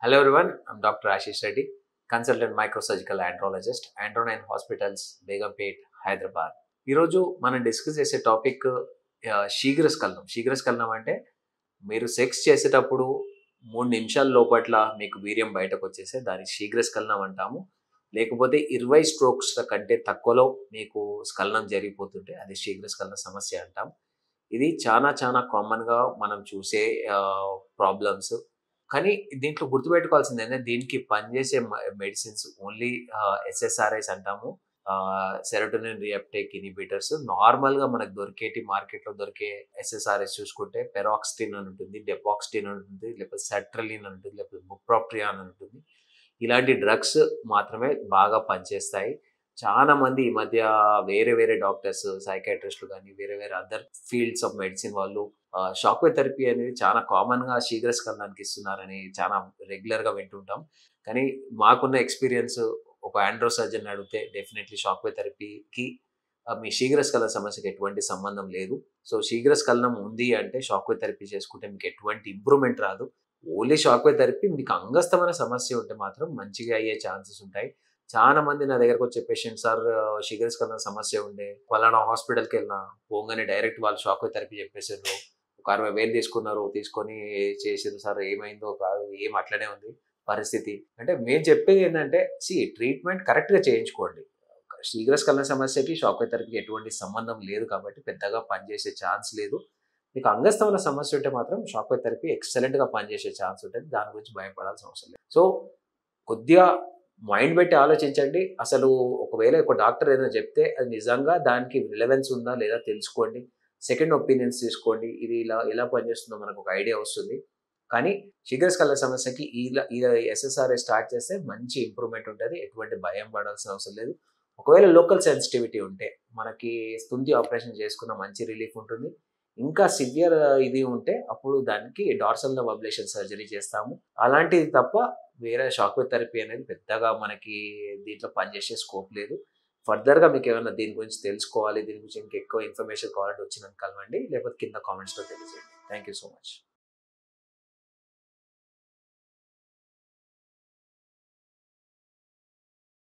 Hello everyone, I'm Dr. Ashish Reddy, consultant microsurgical andrologist, Andronine Hospitals, Begumpet, Hyderabad. ఈరోజు మనం discuss చేసే topic శీఘ్రస్ఖలనం. శీఘ్రస్ఖలనం అంటే మీరు సెక్స్ చేసేటప్పుడు 3 నిమిషాల లోపట్ల మీకు వీర్యం బయటకు వచ్చేస్తే దానికి శీఘ్రస్ఖలనం అంటాము. లేకపోతే 20 స్ట్రోక్స్ కంటే తక్కువలో మీకు స్ఖలనం జరిగిపోతుంటే అది శీఘ్రస్ఖలన సమస్య అంటాం. ఇది చాలా చాలా కామన్‌గా మనం చూసే ప్రాబ్లమ్స్. కానీ దీంట్లో గుర్తుపెట్టుకోవాల్సింది ఏంటంటే దీనికి పనిచేసే మెడిసిన్స్ ఓన్లీ ఎస్ఎస్ఆర్ఐస్ అంటాము. Serotonin reuptake inhibitors. నార్మల్‌గా మనకు దొరికేటి మార్కెట్‌లో దొరికే ఎస్ఎస్ఆర్ఐస్ చూసుకుంటే పెరాక్సిటిన్ అని ఉంటుంది, డెపాక్సిటిన్ అని ఉంటుంది, లేకపోతే సెట్రలిన్ అని ఉంటుంది, లేకపోతే బుప్రోపియాన్ అని ఉంటుంది. ఇలాంటి డ్రగ్స్ మాత్రమే బాగా పనిచేస్తాయి. చాలా మంది ఈ మధ్య వేరే వేరే డాక్టర్స్, సైకియాట్రిస్టులు కానీ వేరే వేరే అదర్ ఫీల్డ్స్ ఆఫ్ మెడిసిన్ వాళ్ళు షాక్ వేవ్ థెరపీ అనేది చాలా కామన్‌గా శీఘ్రస్ఖలనానికి ఇస్తున్నారని చాలా రెగ్యులర్‌గా వింటుంటాం. కానీ మాకున్న ఎక్స్‌పీరియన్స్ ఒక ఆండ్రో సర్జన్ అడిగితే డెఫినెట్‌లీ షాక్ వేవ్ థెరపీకి మీ శీఘ్రస్ఖలన సమస్యకి ఎటువంటి సంబంధం లేదు. సో శీఘ్రస్ఖలనం ఉంది అంటే షాక్ వేవ్ థెరపీ చేసుకుంటే మీకు ఎటువంటి ఇంప్రూవ్‌మెంట్ రాదు. ఓన్లీ షాక్ వేవ్ థెరపీ మీకు అంగస్తమైన సమస్య ఉంటే మాత్రం మంచిగా అయ్యే ఛాన్సెస్ ఉంటాయి. చాలా మంది నా దగ్గరకు వచ్చే పేషెంట్స్ సార్ శీఘ్రస్ఖలన సమస్య ఉండే పలానా హాస్పిటల్‌కి వెళ్ళినా పోగానే డైరెక్ట్ వాళ్ళు షాక్ వేవ్ థెరపీ చెప్పేసారు. ఒక 60,000 తీసుకున్నారు. తీసుకొని చేసిర్రు సార్ ఏమైందో కాదు ఏం అట్లనే ఉంది పరిస్థితి. అంటే మేము చెప్పేది ఏంటంటే ట్రీట్మెంట్ కరెక్ట్‌గా చేయించుకోండి. శీఘ్రస్ఖలన సమస్యకి షాక్ వేవ్ థెరపీకి ఎటువంటి సంబంధం లేదు కాబట్టి పెద్దగా పనిచేసే ఛాన్స్ లేదు. మీకు అంగస్తమైన సమస్య ఉంటే మాత్రం షాక్ వేవ్ థెరపీ ఎక్సలెంట్‌గా పనిచేసే ఛాన్స్ ఉంటుంది. దాని గురించి భయపడాల్సిన అవసరం లేదు. సో కొద్దిగా మైండ్ పెట్టి ఆలోచించండి. అసలు ఒకవేళ ఒక డాక్టర్ ఏదైనా చెప్తే అది నిజంగా దానికి రిలవెన్స్ ఉందా లేదా తెలుసుకోండి. సెకండ్ ఒపీనియన్స్ తీసుకోండి. ఇది ఎలా పనిచేస్తుందో మనకు ఒక ఐడియా వస్తుంది. కానీ శీఘ్రస్ఖలన సమస్యకి ఈ ఎస్ఎస్ఆర్ఐ స్టార్ట్ చేస్తే మంచి ఇంప్రూవ్‌మెంట్ ఉంటది. ఎటువంటి భయం పడాల్సిన అవసరం లేదు. ఒకవేళ లోకల్ సెన్సిటివిటీ ఉంటే మనకి స్తుంతి ఆపరేషన్ చేసుకున్న మంచి రిలీఫ్ ఉంటుంది. ఇంకా సివియర్ ఇది ఉంటే అప్పుడు దానికి డార్సల్ నర్వ్ అబ్లేషన్ సర్జరీ చేస్తాము. అలాంటిది తప్ప వేరే షాక్ వేవ్ థెరపీ అనేది పెద్దగా మనకి దీంట్లో పనిచేసే స్కోప్ లేదు. ఫర్దర్‌గా మీకేమన్నా దీని గురించి తెలుసుకోవాలి, దీని గురించి ఇంకెక్కువ ఇన్ఫర్మేషన్ కావాలంటే వచ్చి నన్ను కలవండి. లేకపోతే కింద కామెంట్స్‌లో తెలియజేయండి. Thank you so much.